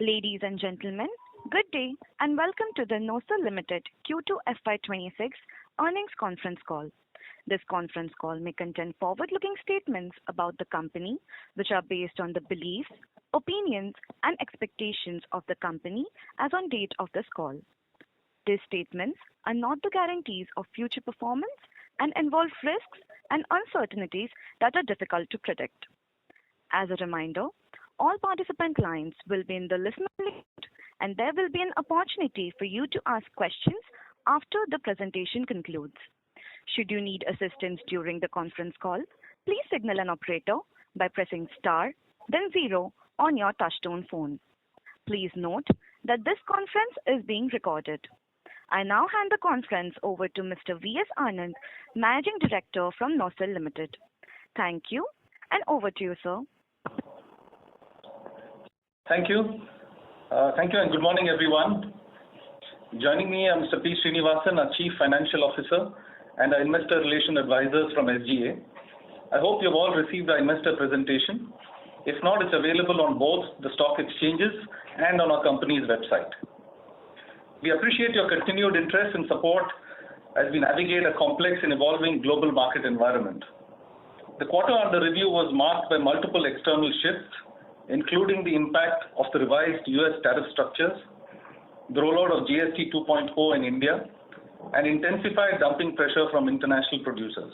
Ladies and gentlemen, good day and welcome to the NOCIL Ltd Q2FY26 earnings conference call. This conference call may contain forward-looking statements about the company, which are based on the beliefs, opinions, and expectations of the company as on date of this call. These statements are not the guarantees of future performance and involve risks and uncertainties that are difficult to predict. As a reminder, all participant lines will be in the listen-only mode, and there will be an opportunity for you to ask questions after the presentation concludes. Should you need assistance during the conference call, please signal an operator by pressing star, then zero on your touchtone phone. Please note that this conference is being recorded. I now hand the conference over to Mr. V.S. Anand, Managing Director from NOCIL Ltd. Thank you, and over to you, sir. Thank you. And good morning, everyone. Joining me are Mr. P. Srinivasan, our Chief Financial Officer, and our Investor Relation Advisors from SGA. I hope you've all received our investor presentation. If not, it's available on both the stock exchanges and on our company's website. We appreciate your continued interest and support as we navigate a complex and evolving global market environment. The quarter under review was marked by multiple external shifts, including the impact of the revised US tariff structures, the rollout of GST 2.0 in India, and intensified dumping pressure from international producers.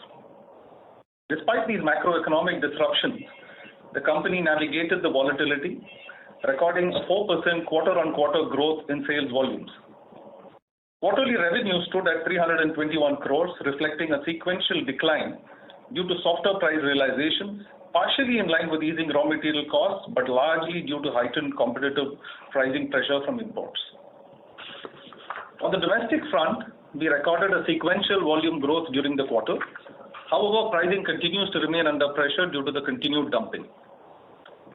Despite these macroeconomic disruptions, the company navigated the volatility, recording a 4% quarter-on-quarter growth in sales volumes. Quarterly revenue stood at 321 crores, reflecting a sequential decline due to softer price realizations, partially in line with easing raw material costs, but largely due to heightened competitive pricing pressure from imports. On the domestic front, we recorded a sequential volume growth during the quarter. However, pricing continues to remain under pressure due to the continued dumping.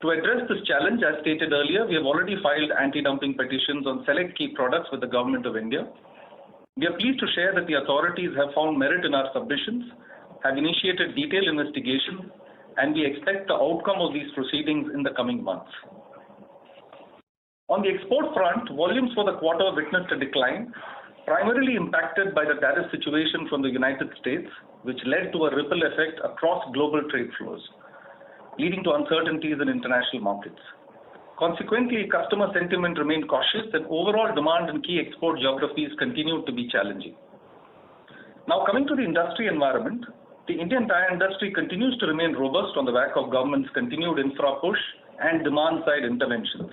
To address this challenge, as stated earlier, we have already filed anti-dumping petitions on select key products with the Government of India. We are pleased to share that the authorities have found merit in our submissions, have initiated detailed investigation, and we expect the outcome of these proceedings in the coming months. On the export front, volumes for the quarter witnessed a decline, primarily impacted by the tariff situation from the United States, which led to a ripple effect across global trade flows, leading to uncertainties in international markets. Consequently, customer sentiment remained cautious and overall demand in key export geographies continued to be challenging. Now, coming to the industry environment, the Indian tire industry continues to remain robust on the back of government's continued infra push and demand-side interventions.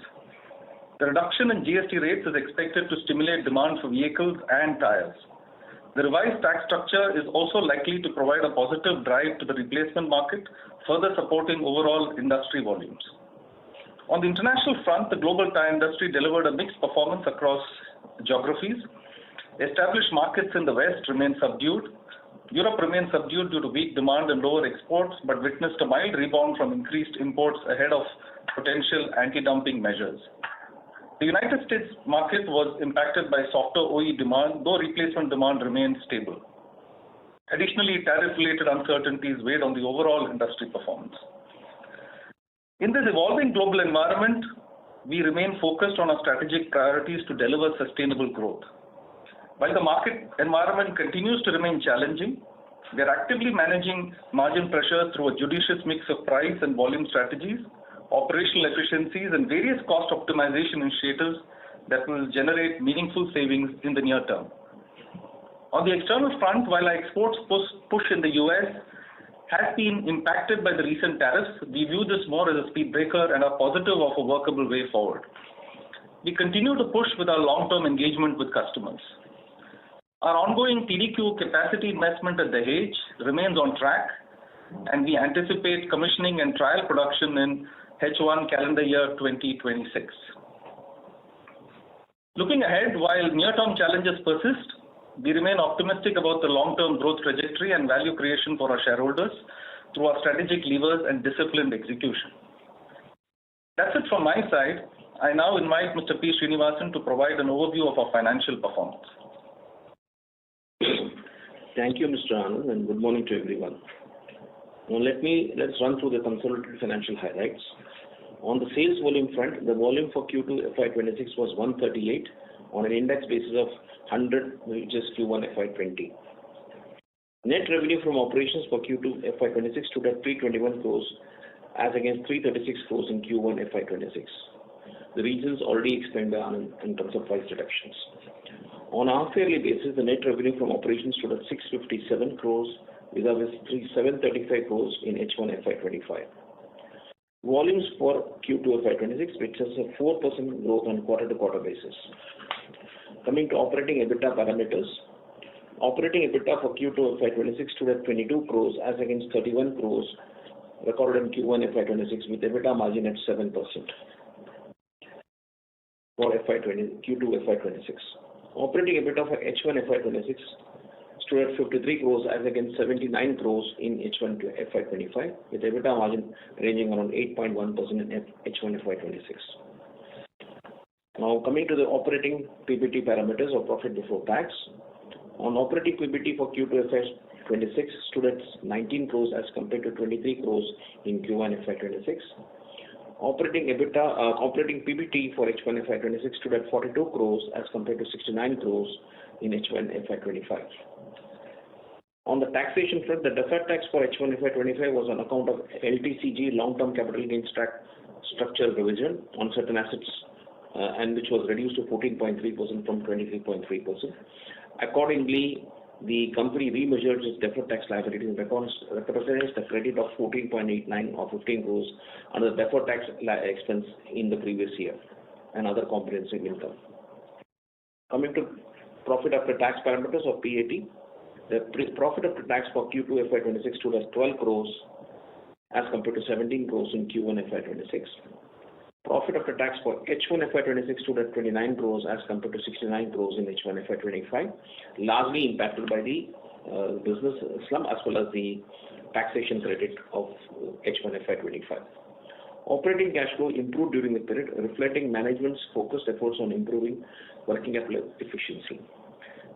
The reduction in GST rates is expected to stimulate demand for vehicles and tires. The revised tax structure is also likely to provide a positive drive to the replacement market, further supporting overall industry volumes. On the international front, the global tire industry delivered a mixed performance across geographies. Established markets in the West remain subdued. Europe remains subdued due to weak demand and lower exports, but witnessed a mild rebound from increased imports ahead of potential anti-dumping measures. The United States market was impacted by softer OE demand, though replacement demand remained stable. Additionally, tariff-related uncertainties weighed on the overall industry performance. In this evolving global environment, we remain focused on our strategic priorities to deliver sustainable growth. While the market environment continues to remain challenging, we are actively managing margin pressure through a judicious mix of price and volume strategies, operational efficiencies, and various cost optimization initiatives that will generate meaningful savings in the near term. On the external front, while our exports push in the US has been impacted by the recent tariffs, we view this more as a speed breaker and are positive of a workable way forward. We continue to push with our long-term engagement with customers. Our ongoing TDQ capacity investment at Dahej remains on track, and we anticipate commissioning and trial production in H1 calendar year 2026. Looking ahead, while near-term challenges persist, we remain optimistic about the long-term growth trajectory and value creation for our shareholders through our strategic levers and disciplined execution. That's it from my side. I now invite Mr. P. Srinivasan to provide an overview of our financial performance. Thank you, Mr. Anand, and good morning to everyone. Now let's run through the consolidated financial highlights. On the sales volume front, the volume for Q2FY26 was 138 on an index basis of 100, which is Q1FY20. Net revenue from operations for Q2FY26 stood at 321 crores as against 336 crores in Q1FY26. The reasons already explained by Anand in terms of price reductions. On a half-yearly basis, the net revenue from operations stood at 657 crores vis-a-vis 735 crores in H1FY25. Volumes for Q2FY26 witnessed a 4% growth on quarter-to-quarter basis. Coming to operating EBITDA parameters, operating EBITDA for Q2FY26 stood at 22 crores as against 31 crores recorded in Q1FY26 with EBITDA margin at 7% for Q2FY26. Operating EBITDA for H1FY26 stood at 53 crores as against 79 crores in H1FY25 with EBITDA margin ranging around 8.1% in H1FY26. Now coming to the operating PBT parameters or profit before tax. On operating PBT for Q2FY26 stood at 19 crores as compared to 23 crores in Q1FY26. Operating PBT for H1FY26 stood at 42 crores as compared to 69 crores in H1FY25. On the taxation front, the deferred tax for H1FY25 was on account of LTCG long-term capital gains tax structure revision on certain assets and which was reduced to 14.3% from 23.3%. Accordingly, the company remeasured its deferred tax liability and recognized a credit of 14.89 or 15 crores under the deferred tax expense in the previous year and other comprehensive income. Coming to profit after tax parameters or PAT, the profit after tax for Q2FY26 stood at 12 crores as compared to 17 crores in Q1FY26. Profit after tax for H1FY26 stood at 29 crores as compared to 69 crores in H1FY25, largely impacted by the business slump as well as the taxation credit of H1FY25. Operating cash flow improved during the period, reflecting management's focused efforts on improving working capital efficiency.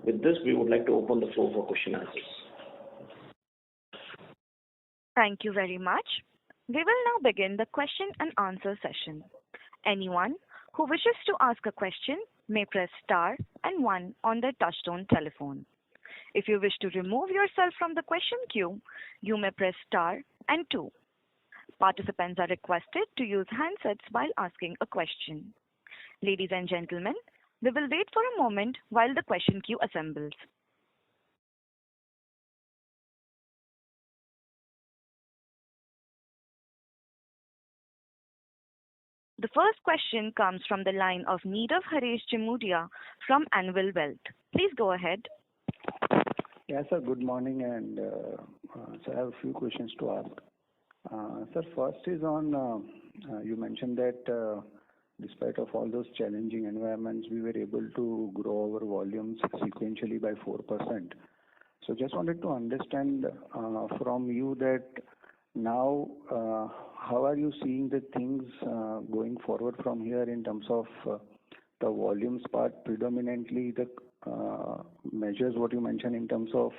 With this, we would like to open the floor for question answers. Thank you very much. We will now begin the question and answer session. Anyone who wishes to ask a question may press star and 1 on their touchtone telephone. If you wish to remove yourself from the question queue, you may press star and 2. Participants are requested to use handsets while asking a question. Ladies and gentlemen, we will wait for a moment while the question queue assembles. The first question comes from the line of Nirav Haresh Jimudia from Anvil Wealth. Please go ahead. Yes, sir. Good morning, and so I have a few questions to ask. Sir, first is on you mentioned that despite of all those challenging environments, we were able to grow our volumes sequentially by 4%. So just wanted to understand from you that now how are you seeing the things going forward from here in terms of the volumes part, predominantly the measures what you mentioned in terms of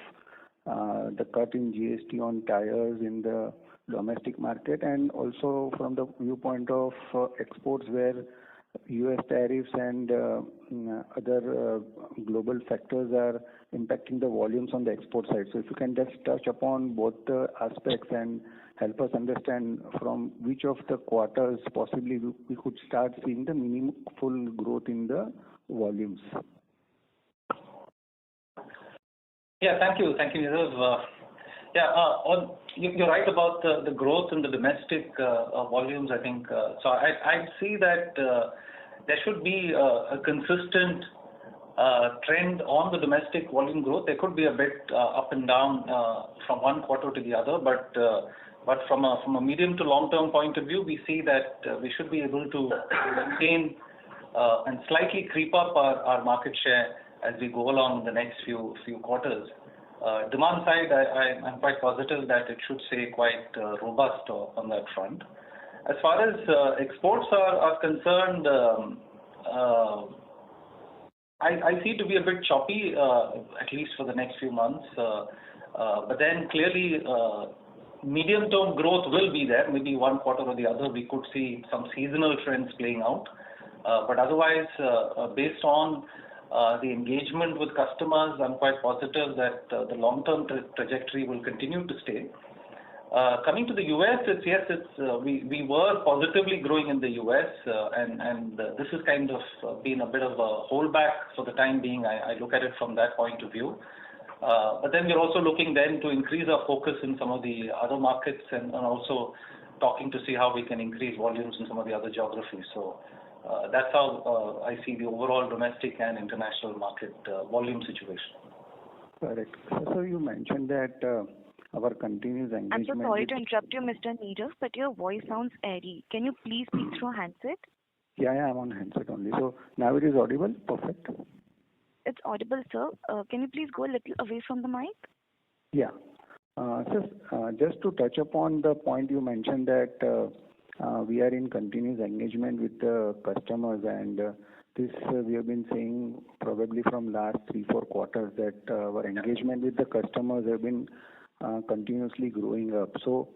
the cut in GST on tires in the domestic market, and also from the viewpoint of exports where US tariffs and other global factors are impacting the volumes on the export side. So if you can just touch upon both the aspects and help us understand from which of the quarters possibly we could start seeing the meaningful growth in the volumes. Yeah, thank you, Nirav. You're right about the growth in the domestic volumes. I think so. I see that there should be a consistent trend on the domestic volume growth. There could be a bit up and down from one quarter to the other, but from a medium to long term point of view, we see that we should be able to maintain and slightly creep up our market share as we go along the next few quarters. Demand side, I'm quite positive that it should stay quite robust on that front. As far as exports are concerned, I see it to be a bit choppy, at least for the next few months. But then clearly, medium-term growth will be there. Maybe one quarter or the other, we could see some seasonal trends playing out. But otherwise, based on the engagement with customers, I'm quite positive that the long-term trajectory will continue to stay. Coming to the US, we were positively growing in the US, and this has kind of been a bit of a holdback for the time being. I look at it from that point of view. But then we're also looking then to increase our focus in some of the other markets and also talking to see how we can increase volumes in some of the other geographies. So that's how I see the overall domestic and international market volume situation. Correct. So you mentioned that our continuous engagement. I'm so sorry to interrupt you, Mr. Nirav, but your voice sounds airy. Can you please speak through handset? Yeah, I'm on handset only. So now it is audible? Perfect. It's audible, sir. Can you please go a little away from the mic? Yeah. Just to touch upon the point you mentioned that we are in continuous engagement with the customers, and this we have been saying probably from last 3-4 quarters that our engagement with the customers have been continuously growing up. So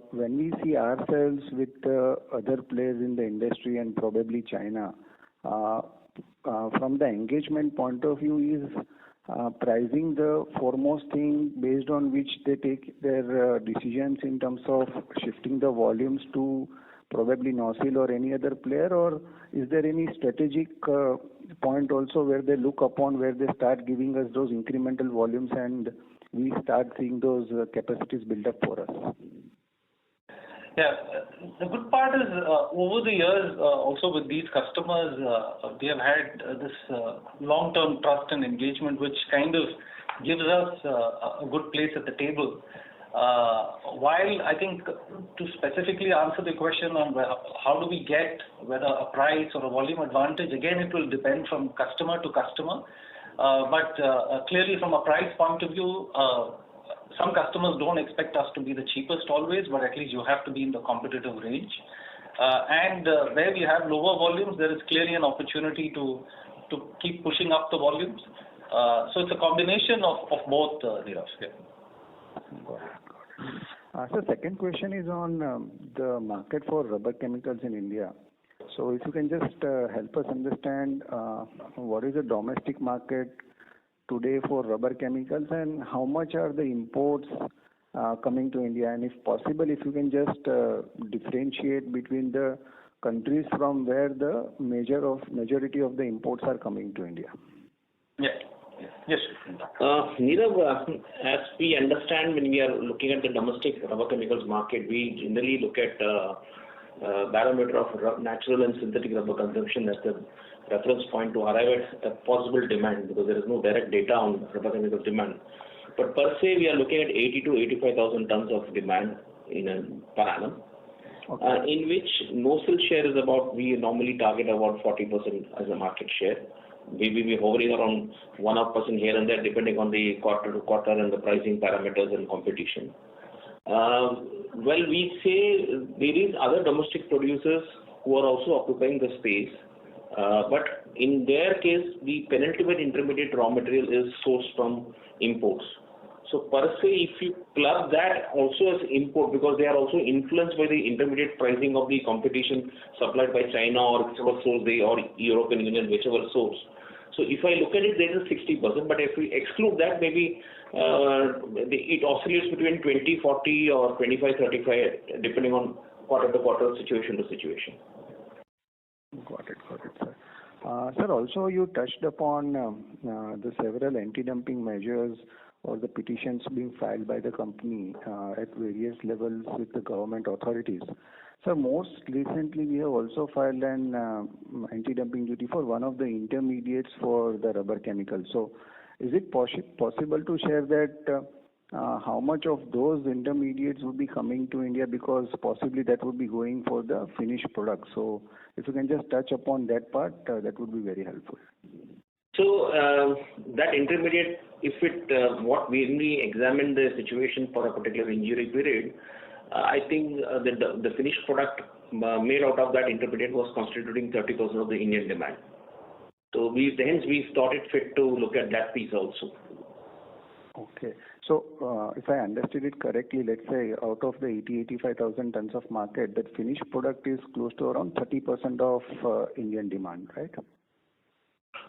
when we see ourselves with other players in the industry and probably China, from the engagement point of view, is pricing the foremost thing based on which they take their decisions in terms of shifting the volumes to probably NOCIL or any other player, or is there any strategic point also where they look upon, where they start giving us those incremental volumes and we start seeing those capacities build up for us? Yeah, the good part is over the years, also with these customers, we have had this long-term trust and engagement, which kind of gives us a good place at the table. While I think to specifically answer the question on how do we get whether a price or a volume advantage, again, it will depend from customer to customer. But clearly from a price point of view, some customers don't expect us to be the cheapest always, but at least you have to be in the competitive range. And where we have lower volumes, there is clearly an opportunity to keep pushing up the volumes. So it's a combination of both, Nirav. Yeah. Got it. So second question is on the market for rubber chemicals in India. So if you can just help us understand what is the domestic market today for rubber chemicals and how much are the imports coming to India, and if possible, if you can just differentiate between the countries from where the majority of the imports are coming to India. Yeah. Yes. Nirav, as we understand, when we are looking at the domestic rubber chemicals market, we generally look at barometer of natural and synthetic rubber consumption as the reference point to arrive at a possible demand, because there is no direct data on rubber chemicals demand. But per se, we are looking at 80 to 85,000 tons of demand per annum, okay. In which NOCIL share is about, we normally target about 40% as a market share. We will be hovering around 1% here and there, depending on the quarter to quarter and the pricing parameters and competition. Well, we say there is other domestic producers who are also occupying the space, but in their case, the penultimate intermediate raw material is sourced from imports. So per se, if you club that also as import, because they are also influenced by the intermediate pricing of the competition supplied by China or whichever source or European Union, whichever source. So if I look at it, there is 60%, but if we exclude that, maybe it oscillates between 20-40 or 25-35, depending on quarter to quarter, situation to situation. Got it, sir. Sir, also you touched upon the several anti-dumping measures or the petitions being filed by the company at various levels with the government authorities. So most recently, we have also filed an anti-dumping duty for one of the intermediates for the rubber chemicals. So is it possible to share that how much of those intermediates would be coming to India, because possibly that would be going for the finished product? So if you can just touch upon that part, that would be very helpful. So that intermediate, when we examine the situation for a particular injury period, I think the finished product made out of that intermediate was constituting 30% of the Indian demand. So hence we thought it fit to look at that piece also. Okay. So, if I understood it correctly, let's say out of the 85,000 tons of market, that finished product is close to around 30% of Indian demand, right?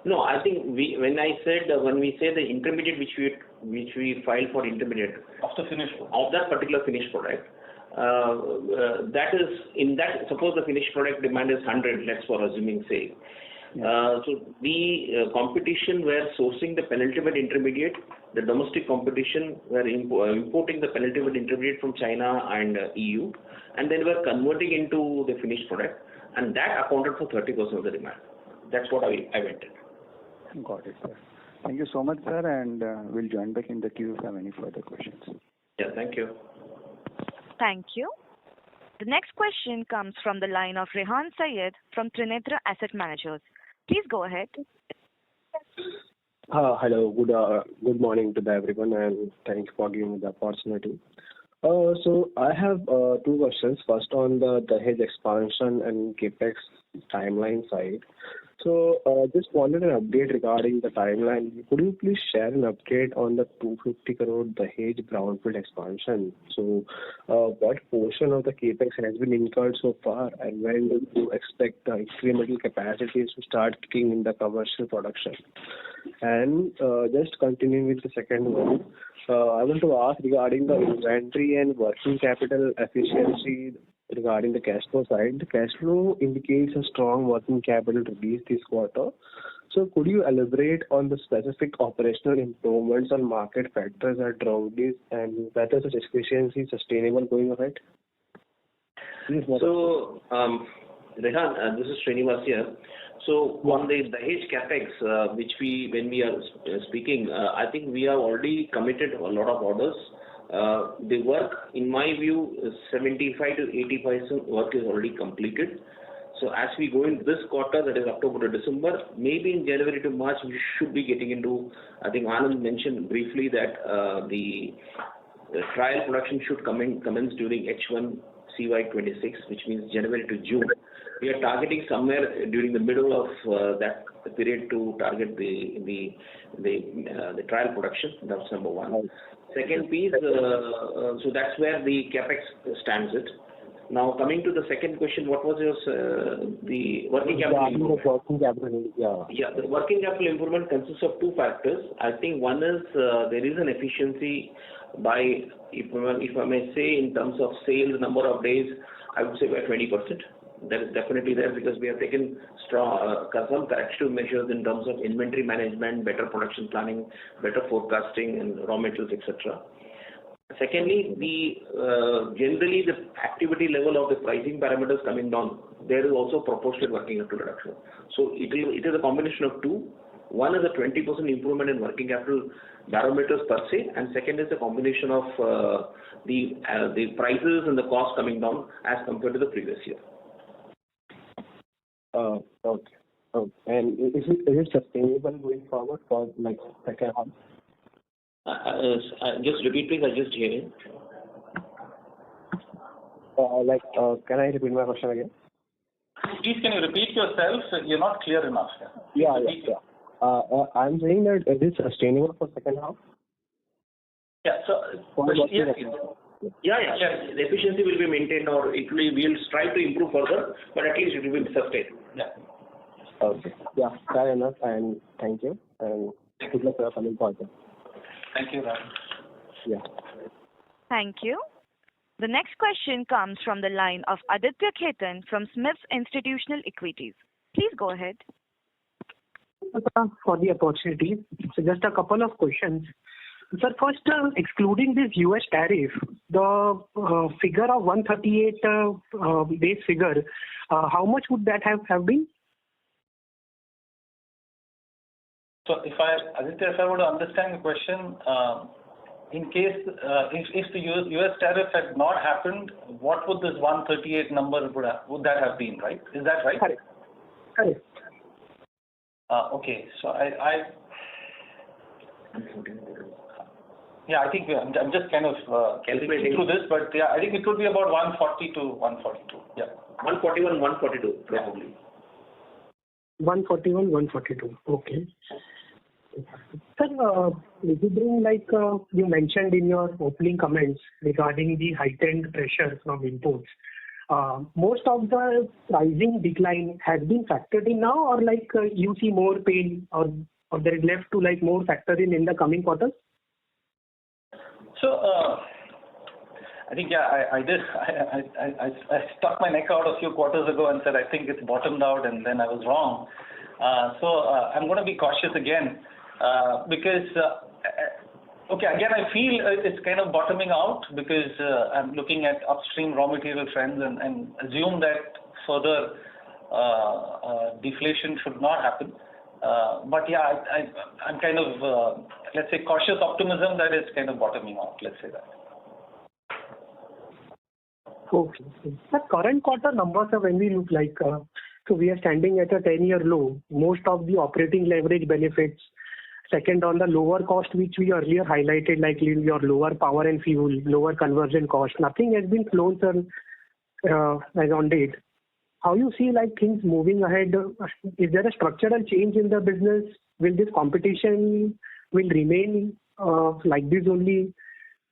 No, I think when we say the intermediate which we file for intermediate Of the finished product. of that particular finished product, that is in that, suppose the finished product demand is 100, let's for assuming say. So the competition were sourcing the penultimate intermediate, the domestic competition were importing the penultimate intermediate from China and EU, and then were converting into the finished product, and that accounted for 30% of the demand. That's what I meant. Got it, sir. Thank you so much, sir, and we'll join back in the queue if you have any further questions. Yeah, thank you. Thank you. The next question comes from the line of Rehan Syed from Trinetra Asset Managers. Please go ahead. Hello, good morning to everyone, and thank you for giving me the opportunity. So I have two questions. First, on the Dahej expansion and capex timeline side. So just wanted an update regarding the timeline. Could you please share an update on the 250 crore Dahej brownfield expansion? So what portion of the capex has been incurred so far, and when do you expect the incremental capacities to start kicking in the commercial production? And just continuing with the second one, I want to ask regarding the inventory and working capital efficiency regarding the cash flow side. The cash flow indicates a strong working capital release this quarter. So could you elaborate on the specific operational improvements on market factors that drove this, and whether such efficiency is sustainable going ahead? So, Rehan, this is Srinivas here. So on the Dahej capex, when we are speaking, I think we have already committed a lot of orders. The work, in my view, 75 to 85% work is already completed. So as we go into this quarter, that is October to December, maybe in January to March, we should be getting into, I think Anand mentioned briefly that the trial production should commence during H1 CY26, which means January to June. We are targeting somewhere during the middle of that period to target the trial production. That's number one. Second piece, so that's where the capex stands it. Now coming to the second question, what was your the working capital improvement? Yeah, the working capital improvement consists of two factors. I think one is there is an efficiency by, if I may say, in terms of sales number of days, I would say by 20%. That is definitely there because we have taken some corrective measures in terms of inventory management, better production planning, better forecasting, and raw materials, etc. Secondly, generally the activity level of the pricing parameters coming down, there is also proportionate working capital reduction. So it is a combination of two. One is a 20% improvement in working capital barometers per se, and second is a combination of the prices and the cost coming down as compared to the previous year. Okay. And is it sustainable going forward for like second half? Just repeat, please. I just hear it. Can I repeat my question again? Please, can you repeat yourself? You're not clear enough. Yeah. I'm saying that is it sustainable for second half? Yeah. So, Yeah. The efficiency will be maintained, or we'll strive to improve further, but at least it will be sustained. Yeah. Okay. Yeah, fair enough, and thank you, and good luck for your coming quarter. Thank you, Ram. Yeah. Thank you. The next question comes from the line of Aditya Khetan from Smith's Institutional Equities. Please go ahead. For the opportunity. So just a couple of questions. Sir, first, excluding this US tariff, the figure of 138 base figure, how much would that have been? So if I were to understand the question, in case if the US tariff had not happened, what would this 138 number would that have been, right? Is that right? Correct. Okay, so I think I'm just kind of calculating through this, but yeah, I think it would be about 140 to 142. Yeah. 141, 142 probably. 141, 142. Okay. Sir, considering you mentioned in your opening comments regarding the heightened pressure from imports, most of the pricing decline has been factored in now, or you see more pain, or there is left to more factor in the coming quarters? So I think I did. I stuck my neck out a few quarters ago and said I think it's bottomed out, and then I was wrong. So I'm going to be cautious again because again I feel it's kind of bottoming out because I'm looking at upstream raw material trends and assume that further deflation should not happen. But yeah, I'm kind of let's say cautious optimism that it's kind of bottoming out. Let's say that. Okay. The current quarter numbers are when we look so we are standing at a 10-year low. Most of the operating leverage benefits. Second, on the lower cost, which we earlier highlighted, your lower power and fuel, lower conversion cost. Nothing has been flown, sir, as on date. How you see things moving ahead? Is there a structural change in the business? Will this competition will remain like this only?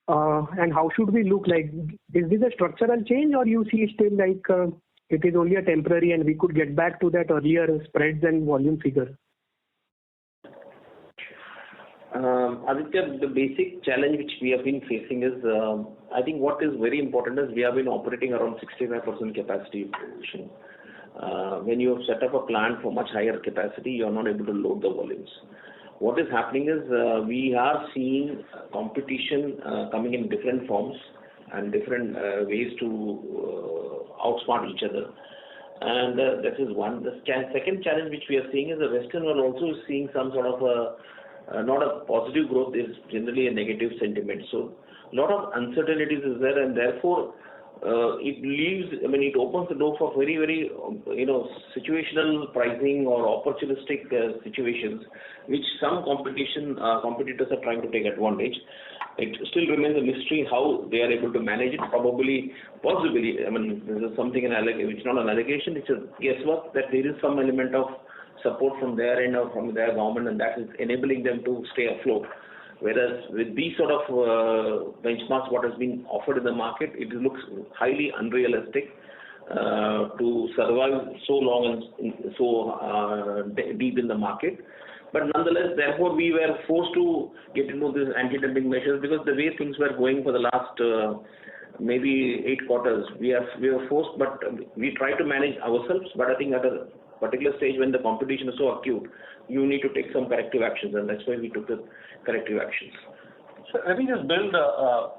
And how should we look like? Is this a structural change, or you see still it is only a temporary and we could get back to that earlier spreads and volume figure? Aditya, the basic challenge which we have been facing is, I think what is very important is we have been operating around 65% capacity utilization. When you have set up a plant for much higher capacity, you are not able to load the volumes. What is happening is we are seeing competition coming in different forms and different ways to outsmart each other. And that is one. The second challenge which we are seeing is the Western world also is seeing some sort of not a positive growth, is generally a negative sentiment. So a lot of uncertainties is there, and therefore it opens the door for very, very situational pricing or opportunistic situations, which some competitors are trying to take advantage. It still remains a mystery how they are able to manage it. Possibly, this is something which is not an allegation. It's a guesswork that there is some element of support from their end or from their government, and that is enabling them to stay afloat. Whereas with these sort of benchmarks, what has been offered in the market, it looks highly unrealistic to survive so long and so deep in the market. But nonetheless, therefore, we were forced to get into these anti-dumping measures because the way things were going for the last maybe 8 quarters, we were forced, but we tried to manage ourselves. But I think at a particular stage when the competition is so acute, you need to take some corrective actions, and that's why we took the corrective actions. So let me just build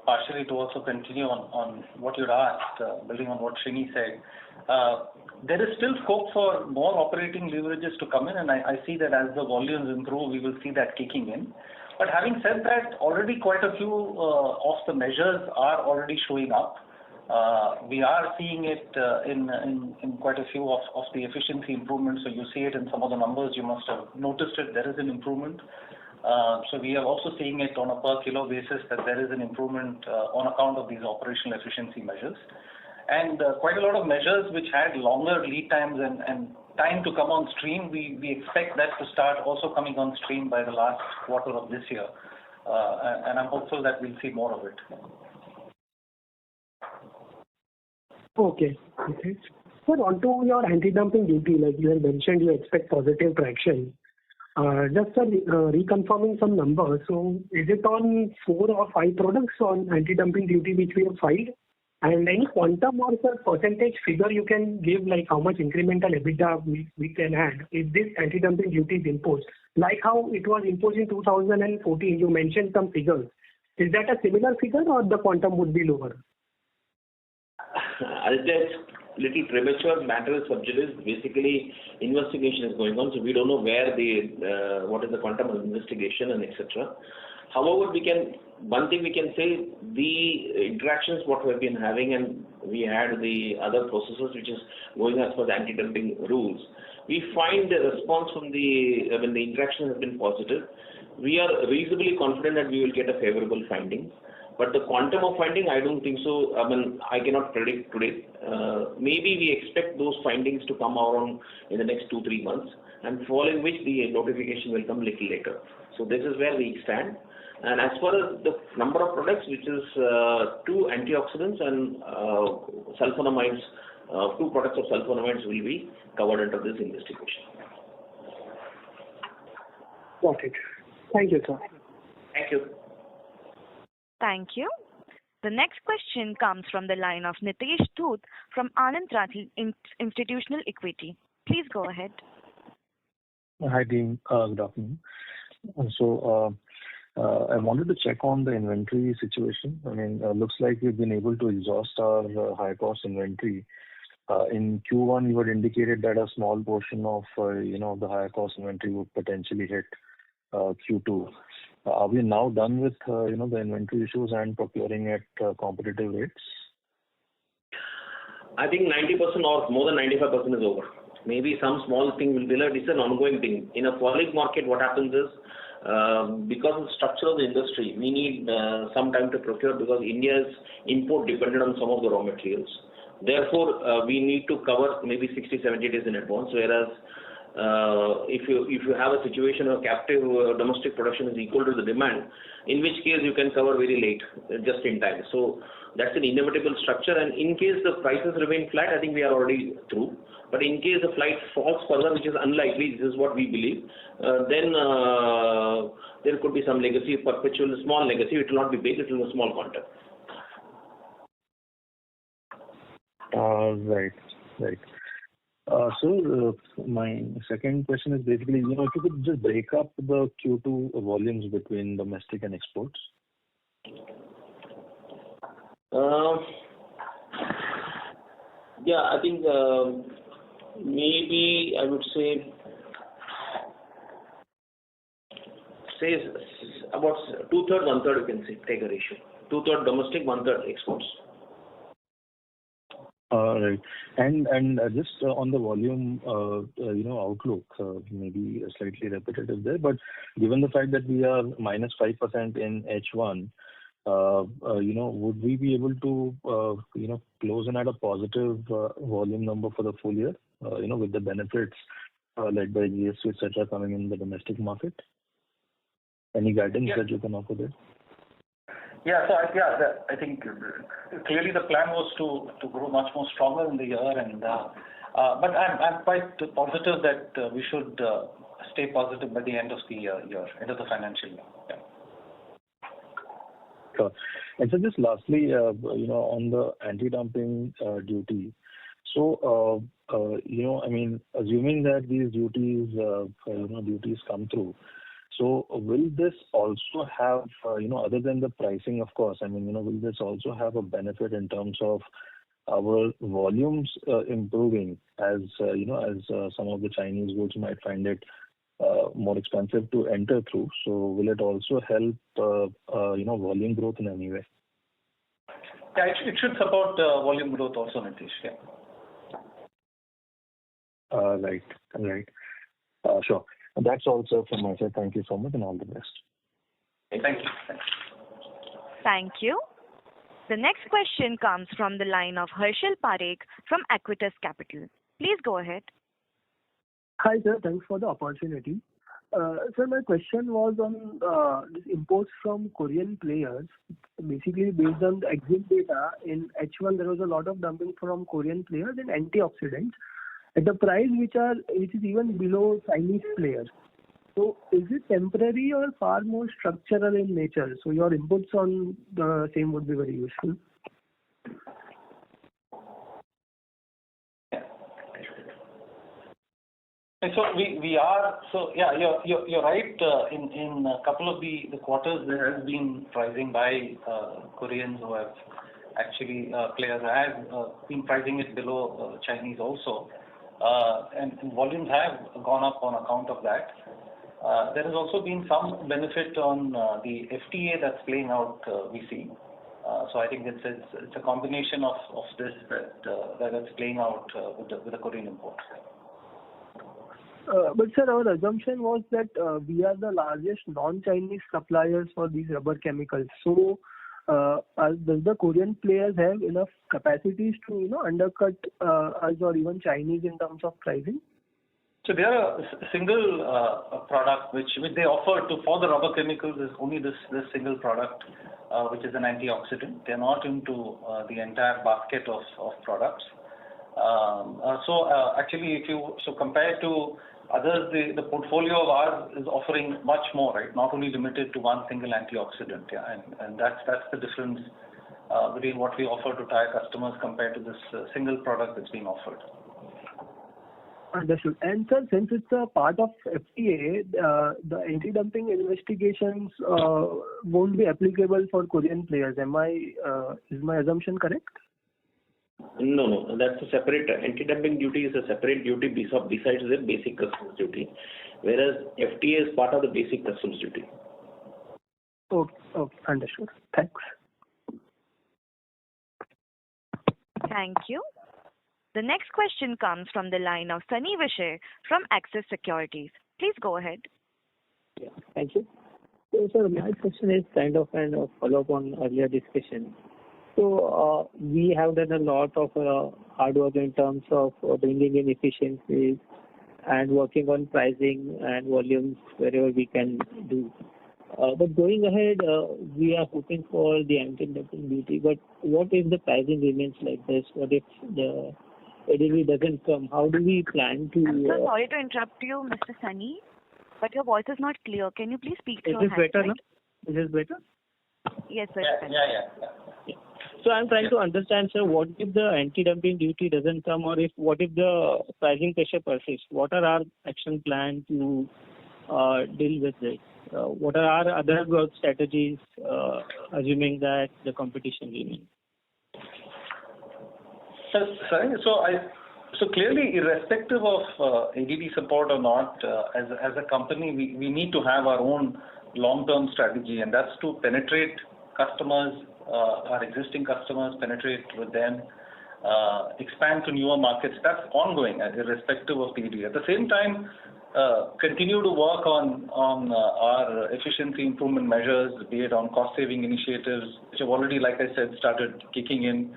partially to also continue on what you'd asked, building on what Srini said. There is still scope for more operating leverages to come in, and I see that as the volumes improve, we will see that kicking in. But having said that, already quite a few of the measures are already showing up. We are seeing it in quite a few of the efficiency improvements. So you see it in some of the numbers. You must have noticed it. There is an improvement. So we are also seeing it on a per kilo basis that there is an improvement on account of these operational efficiency measures. And quite a lot of measures which had longer lead times and time to come on stream, we expect that to start also coming on stream by the last quarter of this year. And I'm hopeful that we'll see more of it. Okay. So onto your anti-dumping duty, like you have mentioned, you expect positive traction. Just reconfirming some numbers. So is it on 4 or 5 products on anti-dumping duty which we have filed? And any quantum or percentage figure you can give, like how much incremental EBITDA we can add if this anti-dumping duty is imposed? Like how it was imposed in 2014, you mentioned some figures. Is that a similar figure or the quantum would be lower? It's little premature. Matter is sub judice. Basically, investigation is going on, so we don't know where what is the quantum of investigation and etc. However, one thing we can say, the interactions what we have been having, and we had the other processes which is going as per the anti-dumping rules. We find the response from when the interaction has been positive. We are reasonably confident that we will get a favorable finding. But the quantum of finding, I don't think so. I mean, I cannot predict today. Maybe we expect those findings to come around in the next 2-3 months, and following which the notification will come little later. So this is where we stand. And as far as the number of products, which is 2 antioxidants and sulfonamides, 2 products of sulfonamides will be covered under this investigation. Got it. Thank you, sir. Thank you. Thank you. The next question comes from the line of Nitesh Dhoot from Anand Rathi Institutional Equity. Please go ahead. Hi, team. Good afternoon. So, I wanted to check on the inventory situation. I mean, looks like we've been able to exhaust our high-cost inventory. In Q1, you had indicated that a small portion of, the higher-cost inventory would potentially hit Q2. Are we now done with, the inventory issues and procuring at competitive rates? I think 90% or more than 95% is over. Maybe some small thing will be there. It's an ongoing thing. In a falling market, what happens is, because of the structure of the industry, we need some time to procure because India is import dependent on some of the raw materials. Therefore, we need to cover maybe 60-70 days in advance, whereas if you have a situation where captive domestic production is equal to the demand, in which case you can cover very late, just in time. So that's an inevitable structure, and in case the prices remain flat, I think we are already through. But in case the flight falls further, which is unlikely, this is what we believe, then there could be some legacy, perpetual small legacy. It will not be big, it will be a small quantum. Right. So my second question is basically, if you could just break up the Q2 volumes between domestic and exports. Yeah, I think maybe I would say about 2/3, 1/3 you can say, take a ratio. 2/3 domestic, 1/3 exports. Right. And just on the volume, outlook, maybe slightly repetitive there, but given the fact that we are -5% in H1, would we be able to, close in at a positive volume number for the full year, with the benefits led by GST, etc., coming in the domestic market? Any guidance that you can offer there? Yeah, so I think clearly the plan was to grow much more stronger in the year, and but I'm quite positive that we should stay positive by the end of the year, end of the financial year. Yeah. Sure. And so just lastly, on the anti-dumping duty. So, assuming that these duties come through, so will this also have, other than the pricing, of course, will this also have a benefit in terms of our volumes improving as some of the Chinese goods might find it more expensive to enter through? So will it also help, volume growth in any way? Yeah, it should support volume growth also, Nitish. Yeah. Right. Sure. That's all, sir, from my side. Thank you so much and all the best. Thank you. Thank you. The next question comes from the line of Harshal Parekh from Aquitus Capital. Please go ahead. Hi, sir. Thanks for the opportunity. Sir, my question was on this imports from Korean players. Basically, based on the exit data, in H1 there was a lot of dumping from Korean players in antioxidants at the price which is even below Chinese players. So is it temporary or far more structural in nature? So your inputs on the same would be very useful. So you're right. In a couple of the quarters there has been pricing by Koreans who have actually players have been pricing it below Chinese also, and volumes have gone up on account of that. There has also been some benefit on the FTA that's playing out. We see. So I think it's a combination of this that's playing out with the Korean imports. But sir, our assumption was that we are the largest non-Chinese suppliers for these rubber chemicals. So Does the Korean players have enough capacities to undercut us or even Chinese in terms of pricing? So they are a single product which they offer for the rubber chemicals is only this single product which is an antioxidant. They are not into the entire basket of products. Actually, if you compare to others, the portfolio of ours is offering much more, right? Not only limited to one single antioxidant, and that's the difference between what we offer to tire customers compared to this single product that's being offered. Understood. And sir, since it's a part of FTA, the anti-dumping investigations won't be applicable for Korean players. Is my assumption correct? No. That's a separate. Anti-dumping duty is a separate duty besides the basic customs duty, whereas FTA is part of the basic customs duty. Okay. Understood. Thanks. Thank you. The next question comes from the line of Sunny Vishay from Axis Securities. Please go ahead. Yeah, thank you. So, sir, my question is kind of follow-up on earlier discussion. So, we have done a lot of hard work in terms of bringing in efficiencies and working on pricing and volumes wherever we can do. But going ahead, we are hoping for the anti-dumping duty. But what if the pricing remains like this? What if the ADD doesn't come? How do we plan to... I'm so sorry to interrupt you, Mr. Sunny, but your voice is not clear. Can you please speak through your handset? Is this better now? Is this better? Yes, sir. Yeah. So I'm trying to understand, sir, what if the anti-dumping duty doesn't come, or what if the pricing pressure persists? What are our action plans to deal with this? What are our other growth strategies, assuming that the competition remains? So clearly, irrespective of ADD support or not, as a company, we need to have our own long-term strategy, and that's to penetrate customers, our existing customers, penetrate with them, expand to newer markets. That's ongoing, irrespective of ADD. At the same time, continue to work on our efficiency improvement measures, be it on cost-saving initiatives, which have already, like I said, started kicking in.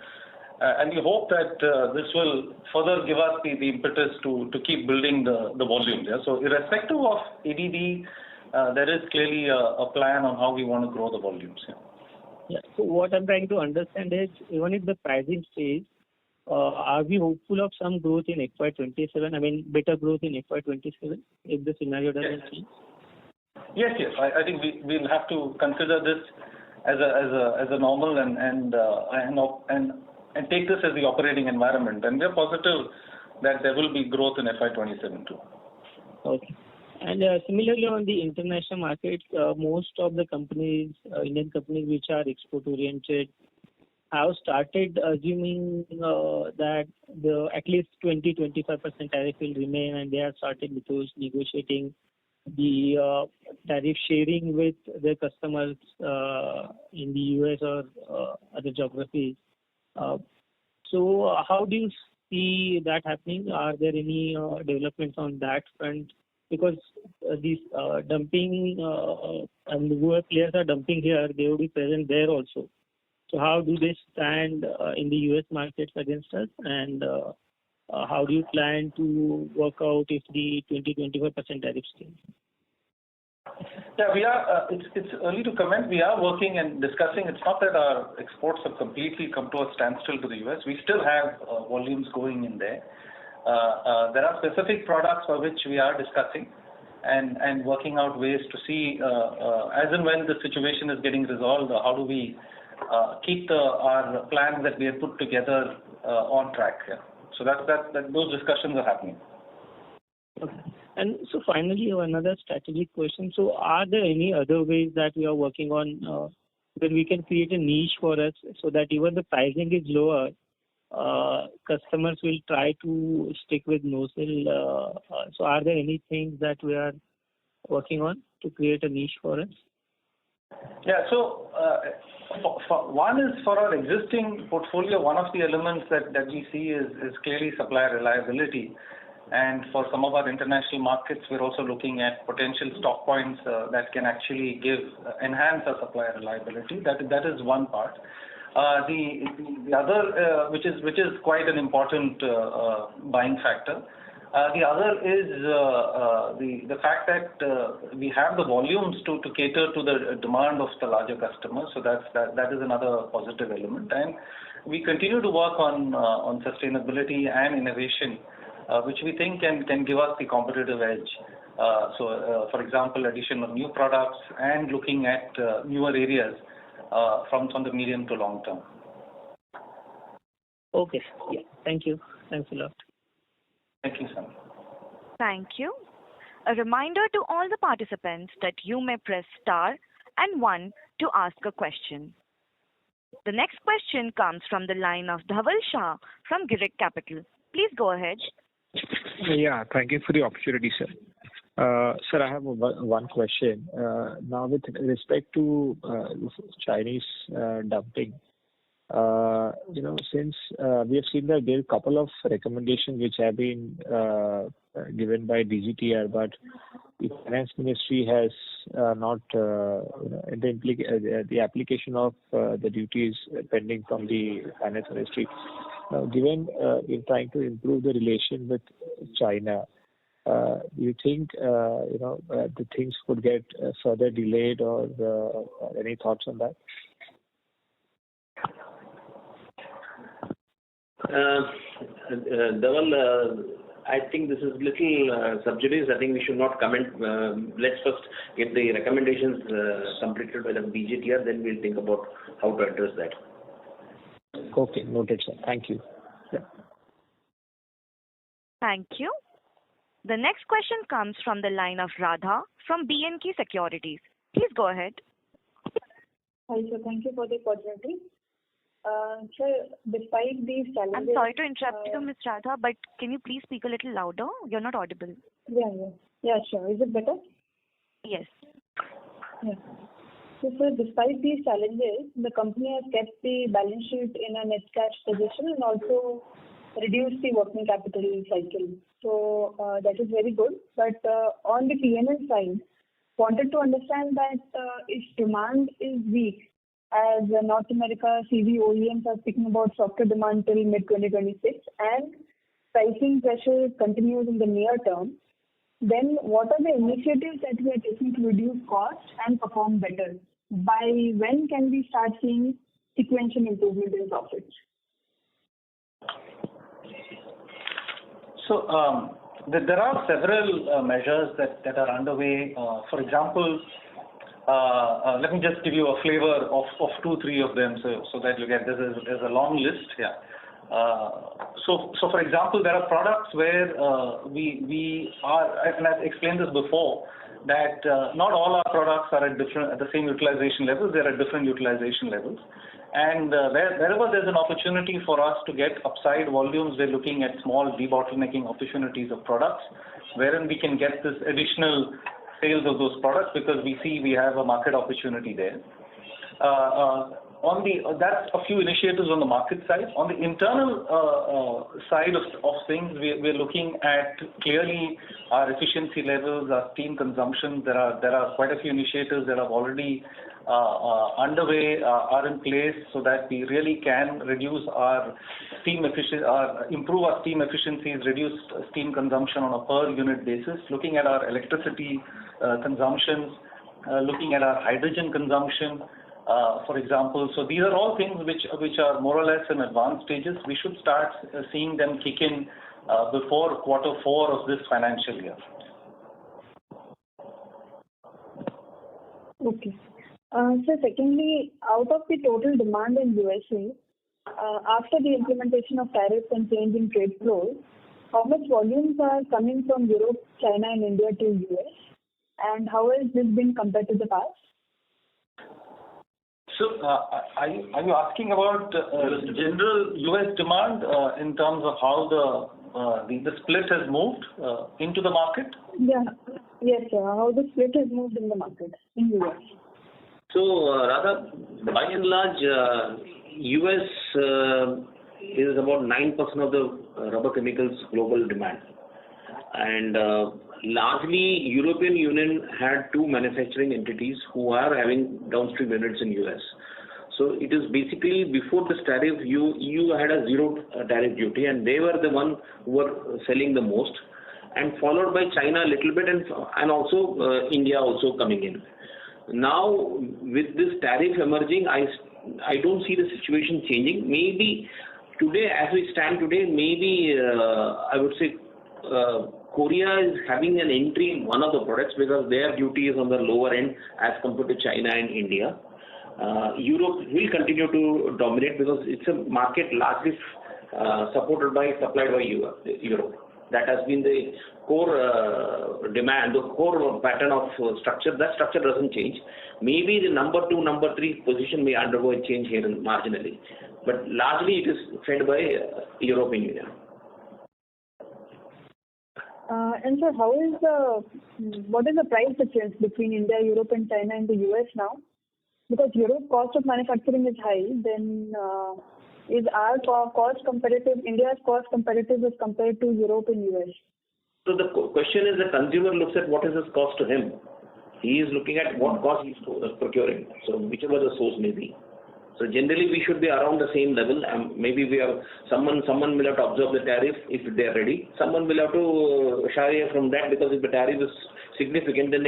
And we hope that this will further give us the impetus to keep building the volume. Yeah? So irrespective of ADD, there is clearly a plan on how we want to grow the volumes. Yeah. So what I'm trying to understand is, even if the pricing stays, are we hopeful of some growth in FY27? I mean, better growth in FY27 if the scenario doesn't change? Yes. I think we'll have to consider this as a normal and take this as the operating environment. And we're positive that there will be growth in FY27 too. Okay. And similarly on the international markets, most of the companies, Indian companies which are export-oriented, have started assuming that at least 20-25% tariff will remain, and they have started negotiating the tariff sharing with their customers in the US or other geographies. So how do you see that happening? Are there any developments on that front? Because these dumping and whoever players are dumping here, they will be present there also. So how do they stand in the US markets against us? And how do you plan to work out if the 20-25% tariff stays? Yeah, we are. It's early to comment. We are working and discussing. It's not that our exports have completely come to a standstill to the US. We still have volumes going in there. There are specific products for which we are discussing and working out ways to see, as and when the situation is getting resolved, how do we keep our plans that we have put together on track. Yeah. So that those discussions are happening. Okay. And so finally, another strategic question. So are there any other ways that we are working on where we can create a niche for us so that even the pricing is lower, customers will try to stick with NOCIL? So are there any things that we are working on to create a niche for us? Yeah, so one is for our existing portfolio, one of the elements that we see is clearly supplier reliability. And for some of our international markets, we're also looking at potential stock points that can actually enhance our supplier reliability. That is one part. The other, which is quite an important buying factor. The other is the fact that we have the volumes to cater to the demand of the larger customers. So that is another positive element. And we continue to work on sustainability and innovation, which we think can give us the competitive edge. For example, addition of new products and looking at newer areas from the medium to long term. Okay. Yeah. Thank you. Thanks a lot. Thank you, sir. Thank you. A reminder to all the participants that you may press star and 1 to ask a question. The next question comes from the line of Dhaval Shah from Girik Capital. Please go ahead. Yeah, thank you for the opportunity, sir. Sir, I have one question. Now, with respect to Chinese dumping, since we have seen that there are a couple of recommendations which have been given by DGTR, but the Finance Ministry has not, the application of the duties pending from the Finance Ministry. Now, given in trying to improve the relation with China, do you think the things could get further delayed, or any thoughts on that? Dhaval, I think this is little sub judice. I think we should not comment. Let's first get the recommendations completed by the DGTR, then we'll think about how to address that. Okay, noted, sir. Thank you. Yeah. Thank you. The next question comes from the line of Radha from B&K Securities. Please go ahead. Hi, sir. Thank you for the opportunity. Sir, despite these challenges... I'm sorry to interrupt you, Ms. Radha, but can you please speak a little louder? You're not audible. Yeah, sure. Is it better? Yes. Yeah. So, sir, despite these challenges, the company has kept the balance sheet in a net cash position and also reduced the working capital cycle. So, that is very good. But on the P&L side, wanted to understand that if demand is weak, as North America CV OEMs are speaking about softer demand till mid-2026 and pricing pressure continues in the near term, then what are the initiatives that we are taking to reduce costs and perform better? By when can we start seeing sequential improvement in profits? So there are several measures that are underway. For example, let me just give you a flavor of 2-3 of them, so that you get there's a long list. Yeah. So for example, there are products where we are, and I've explained this before, that not all our products are at the same utilization levels. They're at different utilization levels. And wherever there's an opportunity for us to get upside volumes, we're looking at small debottlenecking opportunities of products, wherein we can get this additional sales of those products because we have a market opportunity there. That's a few initiatives on the market side. On the internal side of things, we're looking at clearly our efficiency levels, our steam consumption. There are quite a few initiatives that have already underway, are in place, so that we really can reduce our improve our steam efficiencies, reduce steam consumption on a per unit basis, looking at our electricity consumptions, looking at our hydrogen consumption, for example. So these are all things which are more or less in advanced stages. We should start seeing them kick in before Q4 of this financial year. Okay. So secondly, out of the total demand in USA, after the implementation of tariffs and change in trade flows, how much volumes are coming from Europe, China and India to US? And how has this been compared to the past? So, are you asking about general US demand in terms of how the split has moved into the market? Yeah. Yes, sir. How the split has moved in the market in US? So, Radha, by and large, US is about 9% of the rubber chemicals global demand. And largely, European Union had two manufacturing entities who are having downstream units in US. So it is basically before this tariff, EU had a zero tariff duty, and they were the one who were selling the most, and followed by China a little bit, and also India also coming in. Now with this tariff emerging, I don't see the situation changing. Maybe today, as we stand today, maybe I would say Korea is having an entry in one of the products because their duty is on the lower end as compared to China and India. Europe will continue to dominate because it's a market largely supplied by Europe. That has been the core demand, the core pattern of structure. That structure doesn't change. Maybe the number 2, number 3 position may undergo a change here marginally, but largely it is fed by European Union. And so, what is the price difference between India, Europe, and China in the US now? Because Europe cost of manufacturing is high, then is our cost competitive? India's cost competitive as compared to Europe and US? So the question is, the consumer looks at what is his cost to him. He is looking at what cost he's procuring. So whichever the source may be. So generally we should be around the same level. Maybe we have someone will have to absorb the tariff if they are ready. Someone will have to shy away from that because if the tariff is significant, then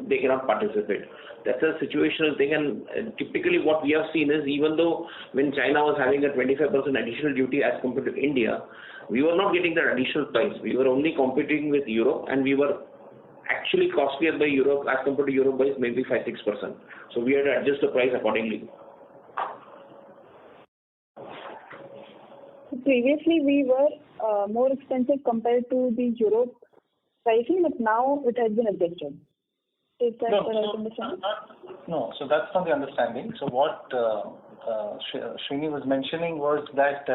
they cannot participate. That's a situational thing, and typically what we have seen is, even though when China was having a 25% additional duty as compared to India, we were not getting that additional price. We were only competing with Europe, and we were actually costlier by Europe as compared to Europe by maybe 5-6%. So we had to adjust the price accordingly. Previously, we were more expensive compared to the Europe pricing, but now it has been adjusted. Is that the right understanding? No, so that's not the understanding. So what Srini was mentioning was that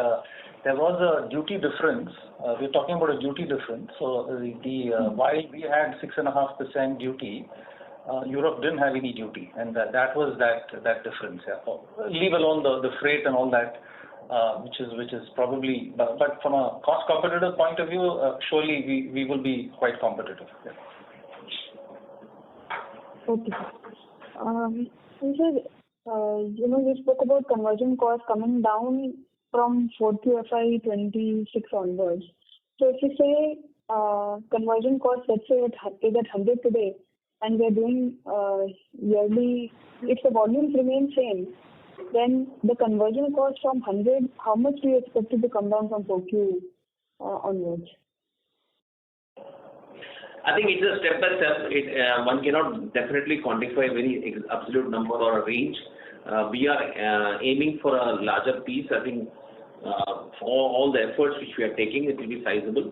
there was a duty difference. We're talking about a duty difference. So while we had 6.5% duty, Europe didn't have any duty, and that was that difference. Yeah. Leave alone the freight and all that. Which is probably, but from a cost competitive point of view, surely we will be quite competitive. Yeah. Okay. You spoke about conversion costs coming down from Q2FY26 onwards. So if you say conversion costs, let's say is at 100 today, and we are doing yearly, if the volumes remain same, then the conversion cost from 100, how much do you expect it to come down from 4Q onwards? I think it's a step by step. One cannot definitely quantify a very absolute number or a range. We are aiming for a larger piece. I think for all the efforts which we are taking, it will be sizable.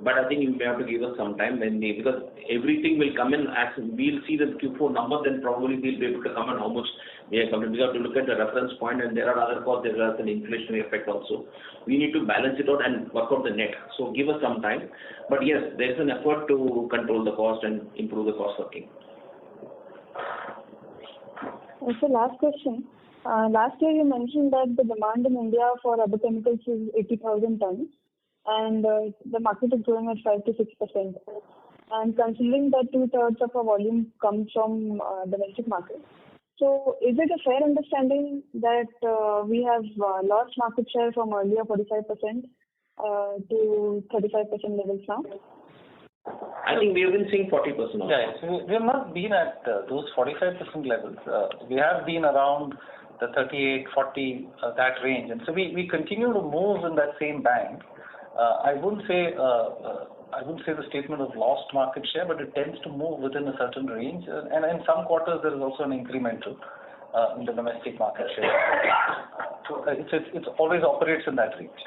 But I think you may have to give us some time because everything will come in as we'll see the Q4 number, then probably we'll be able to comment how much we are coming. We have to look at the reference point, and there are other costs. There is an inflationary effect also. We need to balance it out and work out the net. So give us some time. But yes, there is an effort to control the cost and improve the cost working. So last question. Last year you mentioned that the demand in India for rubber chemicals is 80,000 tons. And the market is growing at 5 to 6%. And considering that 2/3 of our volume comes from domestic market, so is it a fair understanding that we have lost market share from earlier 45% to 35% levels now? I think we have been seeing 40% now. Yeah, so we have not been at those 45% levels. We have been around the 38, 40, that range. And so we continue to move in that same band. I wouldn't say the statement of lost market share, but it tends to move within a certain range. And in some quarters, there is also an incremental in the domestic market share. So it always operates in that range.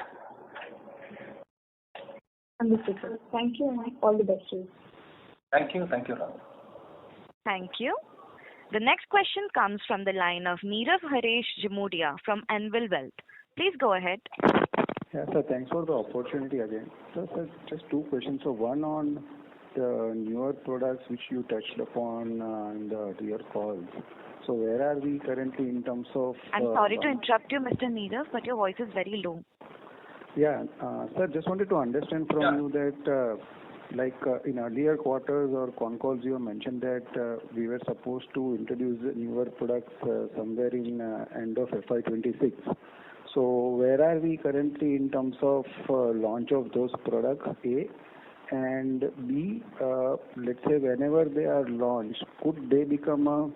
Understood, sir. Thank you, and all the best to you. Thank you. Thank you, Rahul. Thank you. The next question comes from the line of Nirav Haresh Jimudia from Anvil Wealth. Please go ahead. Yeah, sir, thanks for the opportunity again. So, sir, just two questions. So, one on the newer products which you touched upon in the earlier calls. So, where are we currently in terms of... I'm sorry to interrupt you, Mr. Nirav, but your voice is very low. Yeah, sir, just wanted to understand from you that like in earlier quarters or con calls, you mentioned that we were supposed to introduce newer products somewhere in end of FY26. So where are we currently in terms of launch of those products, A? And B, let's say whenever they are launched, could they become a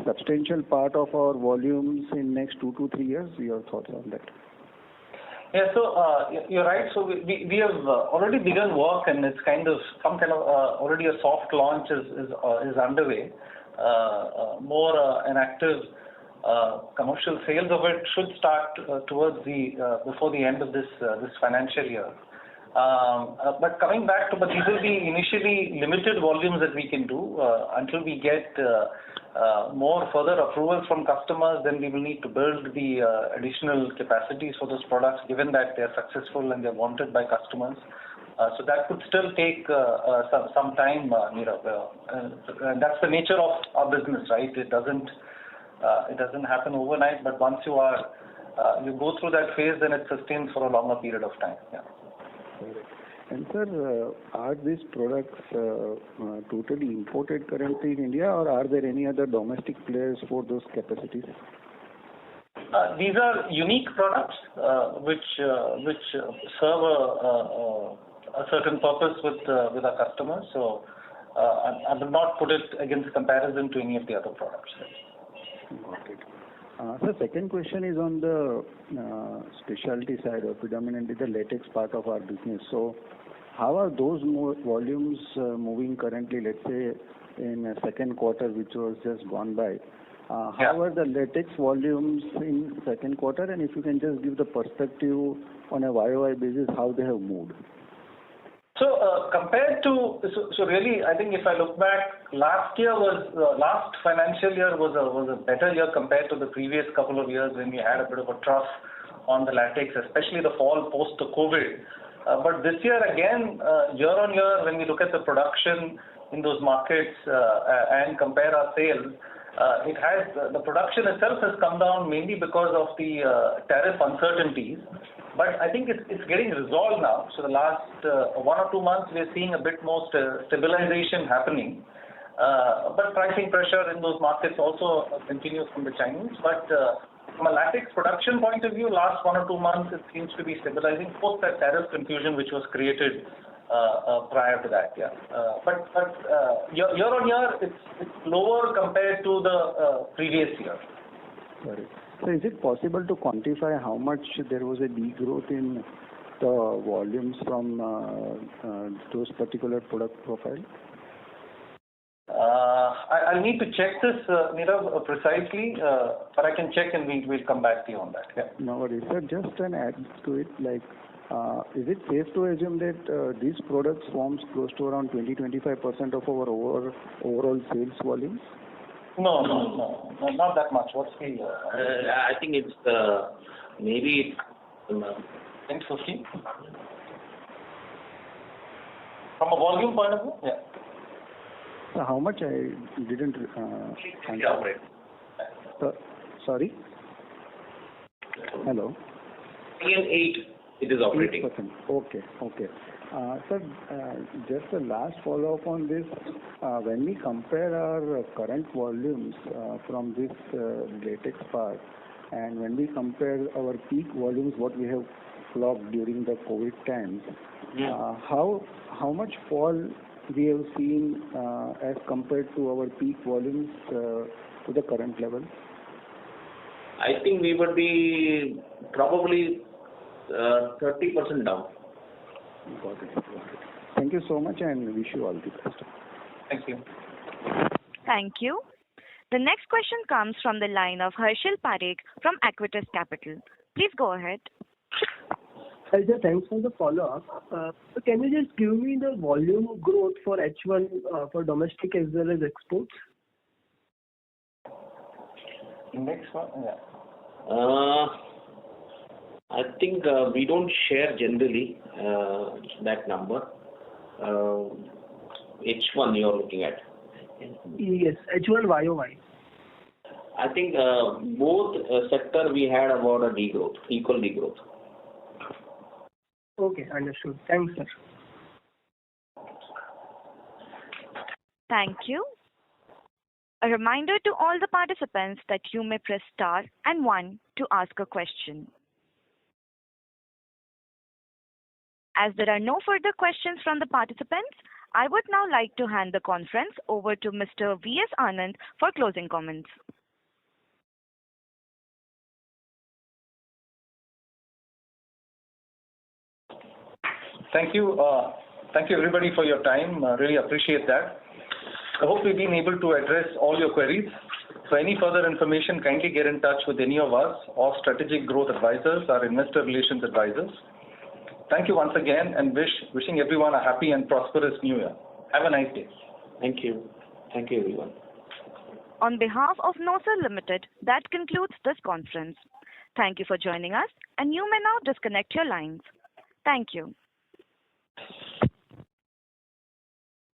substantial part of our volumes in next 2 to 3 years? Your thoughts on that? Yeah, so you're right. So we have already begun work, and it's kind of already a soft launch is underway. More an active commercial sales of it should start towards before the end of this financial year. But coming back but these will be initially limited volumes that we can do until we get more further approvals from customers. Then we will need to build the additional capacities for those products, given that they are successful and they're wanted by customers. So that could still take some time, Nirav. And that's the nature of our business, right? It doesn't happen overnight, but once you go through that phase, then it sustains for a longer period of time. Yeah. And sir, are these products totally imported currently in India, or are there any other domestic players for those capacities? These are unique products which serve a certain purpose with our customers. So I will not put it against comparison to any of the other products. Got it. So second question is on the specialty side, or predominantly the latex part of our business. So how are those volumes moving currently, let's say in second quarter, which was just gone by? How are the latex volumes in second quarter? And if you can just give the perspective on a YOY basis, how they have moved? So compared to, so really, I think if I look back, last financial year was a better year compared to the previous couple of years when we had a bit of a trough on the latex, especially the fall post the COVID. But this year again, year on year, when we look at the production in those markets and compare our sales, the production itself has come down mainly because of the tariff uncertainties. But I think it's getting resolved now. So the last 1 or 2 months, we're seeing a bit more stabilization happening. But pricing pressure in those markets also continues from the Chinese. But from a latex production point of view, last 1 or 2 months, it seems to be stabilizing post that tariff confusion which was created prior to that. Yeah. But year on year, it's lower compared to the previous year. Got it. So is it possible to quantify how much there was a degrowth in the volumes from those particular product profile? I'll need to check this, Nirav, precisely, but I can check and we'll come back to you on that. Yeah. No worries, sir. Just an add to it, like, is it safe to assume that these products forms close to around 20-25% of our overall sales volumes? No, not that much. What's the? I think it's maybe 10-15. From a volume point of view, yeah. So how much I didn't. Sorry. Hello. 8 it is operating. 8%. Okay. Sir, just a last follow-up on this. When we compare our current volumes from this latex part, and when we compare our peak volumes, what we have clocked during the COVID times, how much fall we have seen as compared to our peak volumes to the current level? I think we would be probably 30% down. Got it. Thank you so much, and wish you all the best. Thank you. Thank you. The next question comes from the line of Harshil Parekh from Aquitas Capital. Please go ahead. Hi, sir. Thanks for the follow-up. So can you just give me the volume growth for H1 for domestic as well as exports? Next one, yeah. I think we don't share generally that number. H1 you're looking at. Yes, H1 YOY. I think both sector we had about a degrowth, equal degrowth. Okay, understood. Thanks, sir. Thank you. A reminder to all the participants that you may press star and 1 to ask a question. As there are no further questions from the participants, I would now like to hand the conference over to Mr. V.S. Anand for closing comments. Thank you. Thank you everybody for your time. Really appreciate that. I hope we've been able to address all your queries. For any further information, kindly get in touch with any of us or Strategic Growth Advisors, our Investor Relations Advisors. Thank you once again and wishing everyone a happy and prosperous New Year. Have a nice day. Thank you. Thank you, everyone. On behalf of NOCIL Ltd, that concludes this conference. Thank you for joining us, and you may now disconnect your lines. Thank you.